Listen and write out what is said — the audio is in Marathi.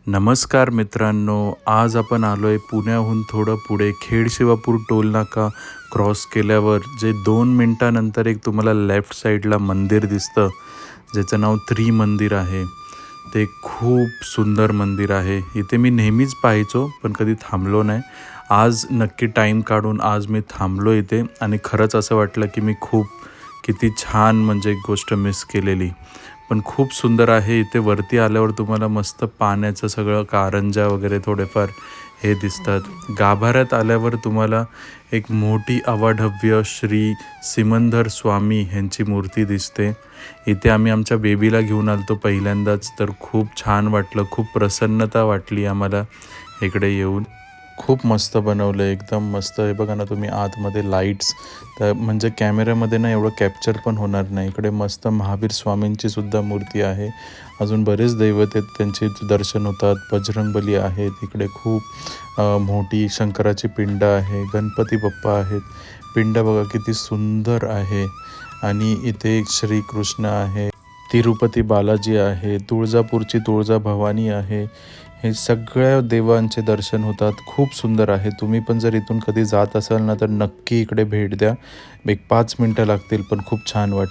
नमस्कार मित्रांनो, आज आपण आलो आहे पुण्याहून थोडं पुढे खेड शिवापूर टोलनाका क्रॉस केल्यावर जे 2 मिनटानंतर एक तुम्हाला लेफ्ट साईडला मंदिर दिसतं, ज्याचं नाव त्रिमंदिर आहे. ते खूप सुंदर मंदिर आहे. इथे मी नेहमीच पाहायचो पण कधी थांबलो नाही. आज नक्की टाईम काढून आज मी थांबलो इथे आणि खरंच असं वाटलं की मी किती छान म्हणजे एक गोष्ट मिस केलेली. पण खूप सुंदर आहे. इथे वरती आल्यावर तुम्हाला मस्त पाण्याचं सगळं कारंजा वगैरे थोडेफार हे दिसतात. गाभाऱ्यात आल्यावर तुम्हाला एक मोठी अवाढव्य श्री सिमंदर स्वामी ह्यांची मूर्ती दिसते. इथे आम्ही आमच्या बेबीला घेऊन आलतो पहिल्यांदाच, तर खूप छान वाटलं, खूप प्रसन्नता वाटली आम्हाला इकडे येऊन. खूप मस्त बनवलं आहे, एकदम मस्त. हे बघा ना तुम्ही आतमध्ये लाईट्स, तर म्हणजे कॅमेऱ्यामध्ये ना एवढं कॅप्चर पण होणार नाही. इकडे मस्त महावीर स्वामींची सुद्धा मूर्ती आहे. अजून बरेच दैवत आहेत, त्यांचे दर्शन होतात. बजरंगबली आहेत इकडे, खूप मोठी शंकराची पिंड आहे. गणपती बाप्पा आहेत. पिंड बघा किती सुंदर आहे. आणि इथे एक श्रीकृष्ण आहे. तिरुपती बालाजी आहे. तुळजापूरची तुळजाभवानी आहे. हे सगळ्या देवांचे दर्शन होतात. खूप सुंदर आहे. तुम्ही पण जर इथून कधी जात असाल ना, तर नक्की इकडे भेट द्या. एक 5 मिनटं लागतील पण खूप छान वाटेल.